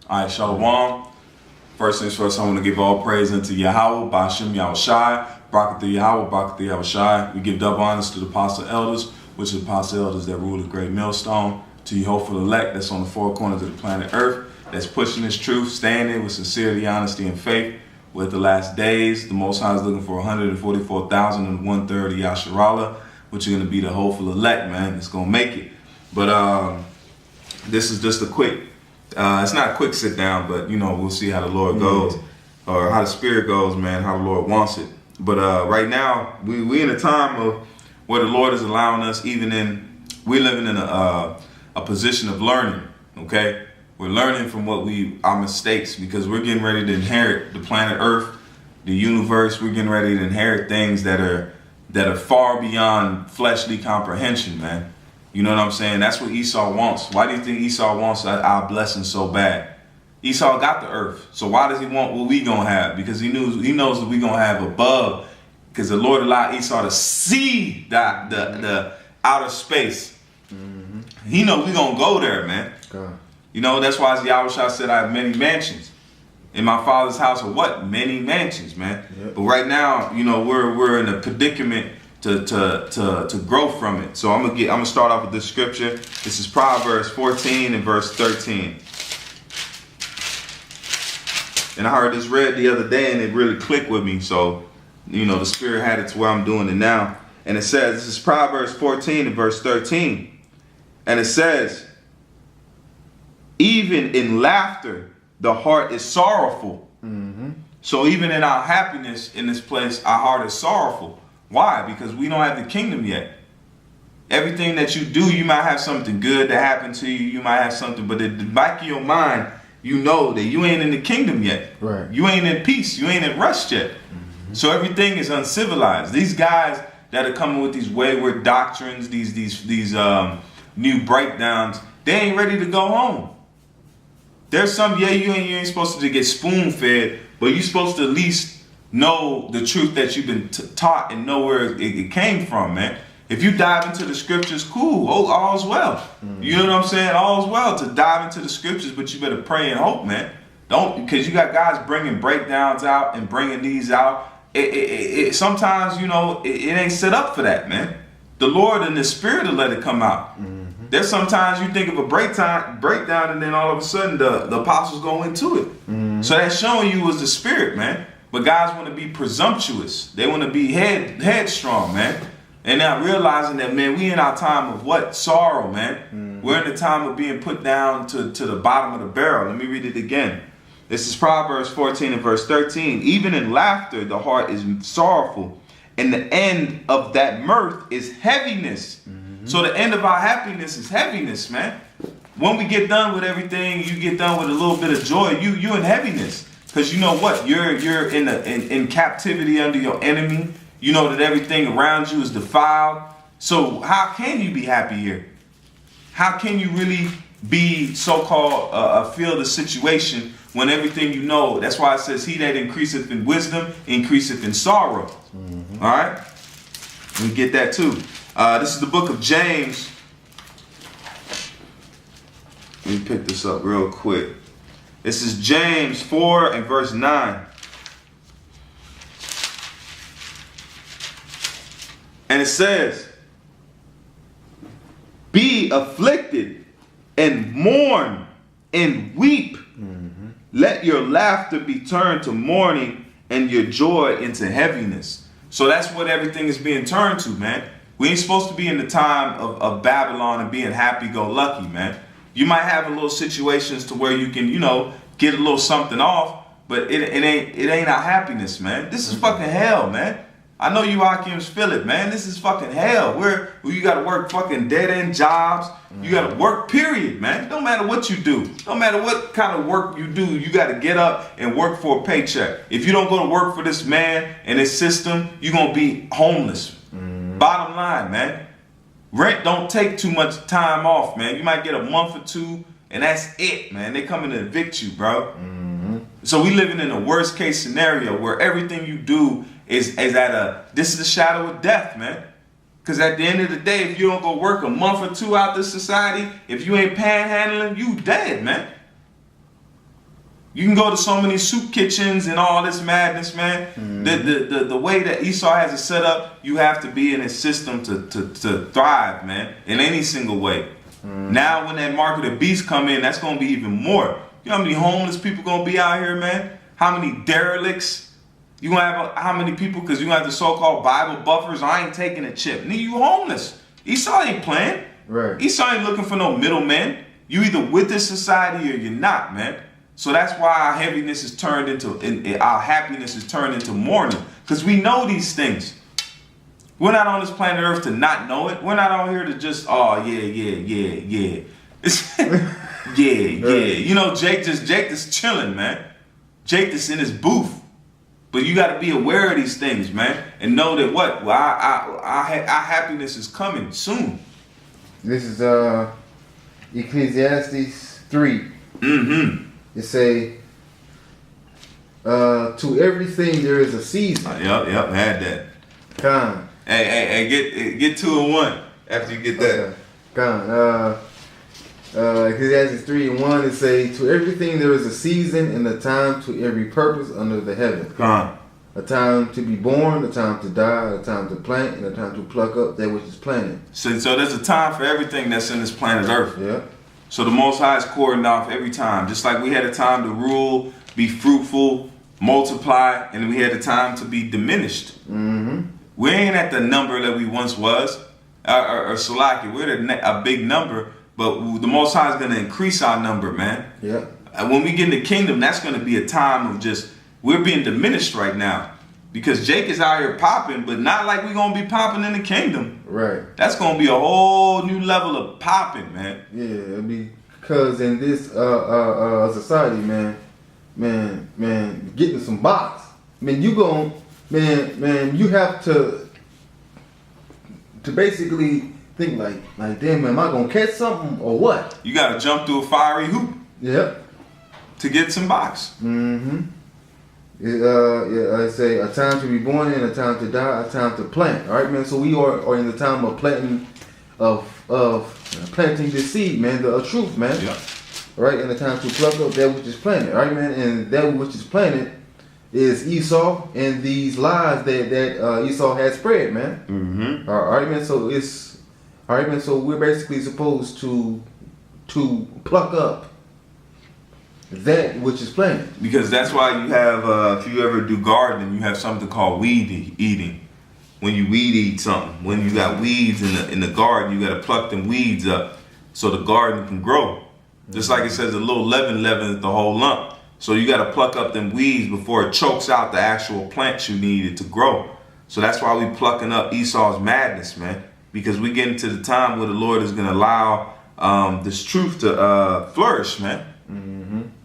All right, Shalom. First things first, I want to give all praise unto Yahweh, Ba'ashem Yahushai, Barakathu Yahweh, Barakathu Yahushai. We give double honors to the apostle elders, which are the apostle elders that rule the great millstone, to your hopeful elect that's on the four corners of the planet Earth, that's pushing this truth, standing with sincerity, honesty, and faith. With the last days, the Most High is looking for 144,000 and 1/3 of Yasharallah, which are going to be the hopeful elect, man. It's going to make it. But this is just a quick, it's not a quick sit down, but, you know, we'll see how the Lord goes, or how the Spirit goes, man, how the Lord wants it. But right now, we in a time of where the Lord is allowing us, we're living in a position of learning, okay? We're learning from our mistakes, because we're getting ready to inherit the planet Earth, the universe. We're getting ready to inherit things that are far beyond fleshly comprehension, man. You know what I'm saying? That's what Esau wants. Why do you think Esau wants our blessing so bad? Esau got the earth. So why does he want what we gonna have? Because he knows that we gonna have above, because the Lord allowed Esau to see the outer space. Mm-hmm. He knows we gonna go there, man. God. You know, that's why Yahushua said, I have many mansions. In my father's house are what? Many mansions, man. Yep. But right now, you know, we're in a predicament to grow from it. So I'm gonna start off with this scripture. This is Proverbs 14 and verse 13. And I heard this read the other day and it really clicked with me. So, you know, the Spirit had it to where I'm doing it now. And it says, this is Proverbs 14 and verse 13. And it says, even in laughter, the heart is sorrowful. Mm-hmm. So even in our happiness in this place, our heart is sorrowful. Why? Because we don't have the kingdom yet. Everything that you do, you might have something good that happen to you. You might have something, but in the back of your mind, you know that you ain't in the kingdom yet. Right. You ain't in peace. You ain't in rest yet. Mm-hmm. So everything is uncivilized. These guys that are coming with these wayward doctrines, these new breakdowns, they ain't ready to go home. There's some, you ain't supposed to get spoon-fed, but you're supposed to at least know the truth that you've been taught and know where it came from, man. If you dive into the scriptures, cool, all's well. Mm-hmm. You know what I'm saying? All's well to dive into the scriptures, but you better pray and hope, man. Because you got guys bringing breakdowns out and bringing these out. Sometimes, you know, it ain't set up for that, man. The Lord and the Spirit will let it come out. Mm-hmm. There's sometimes you think of a breakdown, and then all of a sudden the apostles go into it. Mm-hmm. So that's showing you was the Spirit, man. But guys want to be presumptuous. They want to be headstrong, man. And not realizing that, man, we in our time of what? Sorrow, man. Mm-hmm. We're in the time of being put down to the bottom of the barrel. Let me read it again. This is Proverbs 14 and verse 13. Even in laughter, the heart is sorrowful, and the end of that mirth is heaviness. Mm-hmm. So the end of our happiness is heaviness, man. When we get done with everything, you get done with a little bit of joy, you in heaviness. Because you know what? You're in captivity under your enemy. You know that everything around you is defiled. So how can you be happy here? How can you really be so-called feel the situation when everything you know? That's why it says, he that increaseth in wisdom increaseth in sorrow. Mm-hmm. All right? We get that too. This is the book of James. Let me pick this up real quick. This is James 4 and verse 9. And it says, be afflicted and mourn and weep. Mm-hmm. Let your laughter be turned to mourning and your joy into heaviness. So that's what everything is being turned to, man. We ain't supposed to be in the time of Babylon and being happy-go-lucky, man. You might have a little situations to where you can, you know, get a little something off, but it ain't our happiness, man. This is fucking hell, man. I know you Akims feel it, man. This is fucking hell. Where you gotta work fucking dead-end jobs. You gotta work, period, man. Don't matter what you do. No matter what kind of work you do, you gotta get up and work for a paycheck. If you don't go to work for this man and this system, you're gonna be homeless. Bottom line, man. Rent don't take too much time off, man. You might get a month or two, and that's it, man. They coming to evict you, bro. Mm-hmm. So we living in a worst case scenario where everything you do is this is the shadow of death, man. Because at the end of the day, if you don't go work a month or two out this society, if you ain't panhandling, you dead, man. You can go to so many soup kitchens and all this madness, man. The way that Esau has it set up, you have to be in his system to thrive, man, in any single way. Now when that mark of the beast come in, that's going to be even more. You know how many homeless people going to be out here, man? How many derelicts? You going to have how many people, because you have the so-called Bible buffers, I ain't taking a chip. Nigga, you homeless. Esau ain't playing. Right. Esau ain't looking for no middlemen. You either with this society or you're not, man. So that's why our heaviness is turned into, our happiness is turned into mourning. Because we know these things. We're not on this planet Earth to not know it. We're not on here to just, oh, yeah. Yeah. You know, Jake just chilling, man. Jake is in his booth. But you got to be aware of these things, man. And know that what? Well, our happiness is coming soon. This is Ecclesiastes 3. It say, to everything there is a season. Yep, had that. Con. Hey, get 2 and 1 after you get that. Okay. Con. Ecclesiastes 3:1, it say, to everything there is a season and a time to every purpose under the heaven. Con. A time to be born, a time to die, a time to plant, and a time to pluck up that which is planted. So there's a time for everything that's in this planet Earth. Yeah. So the Most High is cordoned off every time. Just like we had a time to rule, be fruitful, multiply, and we had a time to be diminished. We ain't at the number that we once was, or Salaki. We're at a big number, but the Most High is going to increase our number, man. Yeah. And when we get in the kingdom, that's going to be a time of just, we're being diminished right now. Because Jake is out here popping, but not like we're going to be popping in the kingdom. Right. That's going to be a whole new level of popping, man. Yeah, because in this society, man, getting some box, man, you you have to basically think like, damn, man, am I gonna catch something or what? You got to jump through a fiery hoop. Yep. To get some box. I say a time to be born and a time to die, a time to plant. All right, man. So we are in the time of planting, of planting the seed, man, the truth, man. Yeah. All right, and the time to pluck up that which is planted. All right, man, and that which is planted is Esau and these lies that Esau has spread, man. All right, man. So So we're basically supposed to pluck up that which is planted. Because that's why you have, if you ever do gardening, you have something called weed eating. When you weed eat something, when you got weeds in the garden, you got to pluck them weeds up so the garden can grow. Just like it says, a little leaven leavens the whole lump. So you got to pluck up them weeds before it chokes out the actual plants you needed to grow. So that's why we plucking up Esau's madness, man. Because we get into the time where the Lord is going to allow this truth to flourish, man.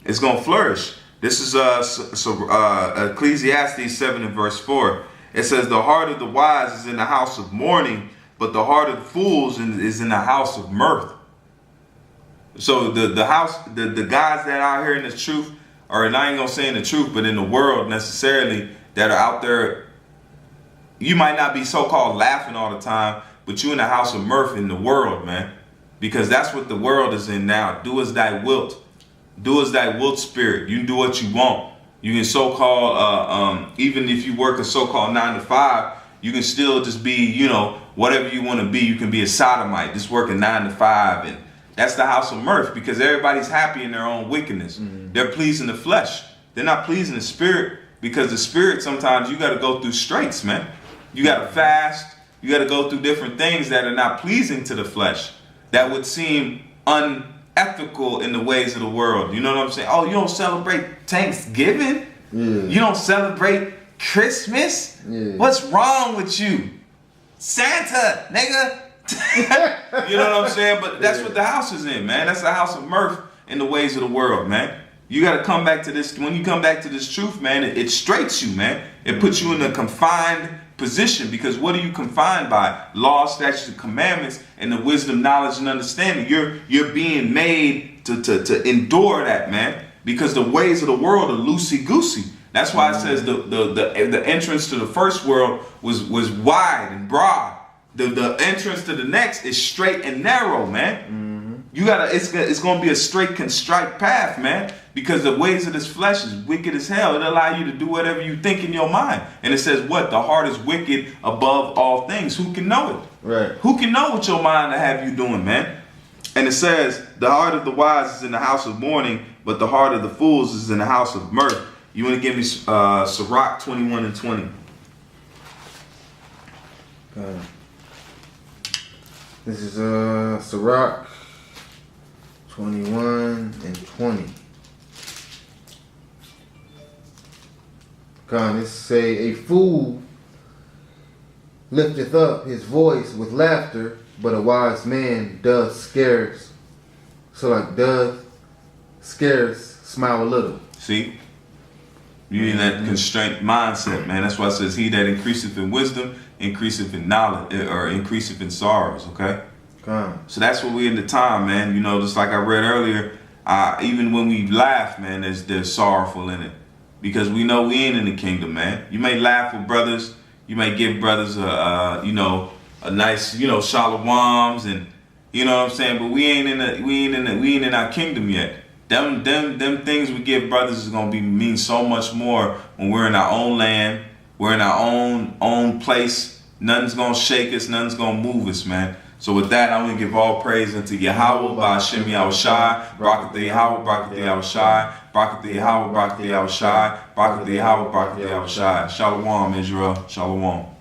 It's going to flourish. This is Ecclesiastes 7 and verse 4. It says, the heart of the wise is in the house of mourning, but the heart of fools is in the house of mirth. So the guys that are out here in the truth, or I ain't gonna say in the truth, but in the world necessarily, that are out there, you might not be so-called laughing all the time, but you in the house of mirth in the world, man. Because that's what the world is in now. Do as thy wilt. Do as thy wilt spirit. You can do what you want. You can so-called, even if you work a so-called 9 to 5, you can still just be, whatever you want to be. You can be a sodomite, just working 9 to 5. And that's the house of mirth, because everybody's happy in their own wickedness. They're pleasing the flesh. They're not pleasing the spirit, because the spirit, sometimes you got to go through straits, man. You got to fast. You got to go through different things that are not pleasing to the flesh, that would seem unethical in the ways of the world. You know what I'm saying? Oh, you don't celebrate Thanksgiving? You don't celebrate Christmas? What's wrong with you? Santa, nigga. You know what I'm saying? But that's what the house is in, man. That's the house of mirth in the ways of the world, man. You got to come back to this. When you come back to this truth, man, it straights you, man. It puts you in a confined position, because what are you confined by? Law, statutes, and commandments, and the wisdom, knowledge, and understanding. You're being made to endure that, man, because the ways of the world are loosey-goosey. That's why it says the entrance to the first world was wide and broad. The entrance to the next is straight and narrow, man. You gotta. It's gonna be a straight constrite path, man. Because the ways of this flesh is wicked as hell. It allow you to do whatever you think in your mind. And it says what? The heart is wicked above all things. Who can know it? Right. Who can know what your mind will have you doing, man? And it says, the heart of the wise is in the house of mourning, but the heart of the fools is in the house of mirth. You want to give me Sirach 21 and 20? This is Sirach 21 and 20. God, it say, a fool lifteth up his voice with laughter, but a wise man doth scarce. So like doth scarce smile a little. See? You need that constraint mindset, man. That's why it says, he that increaseth in wisdom, increaseth in knowledge, or increaseth in sorrows, okay? God. So that's what we in the time, man. You know, just like I read earlier, even when we laugh, man, there's sorrowful in it. Because we know we ain't in the kingdom, man. You may laugh with brothers. You may give brothers a nice, shalawams, and you know what I'm saying. But we ain't in our kingdom yet. Them things we give brothers is gonna mean so much more when we're in our own land. We're in our own place. Nothing's gonna shake us. Nothing's gonna move us, man. So with that, I'm going to give all praise unto Yahweh by Hashem Yahushai, Barak the Yahweh, Barak the Yahushai, Barak the Yahweh, Barak the Yahushai, Barak the Yahweh, Barak the Yahushai. Shalom, Israel. Shalom.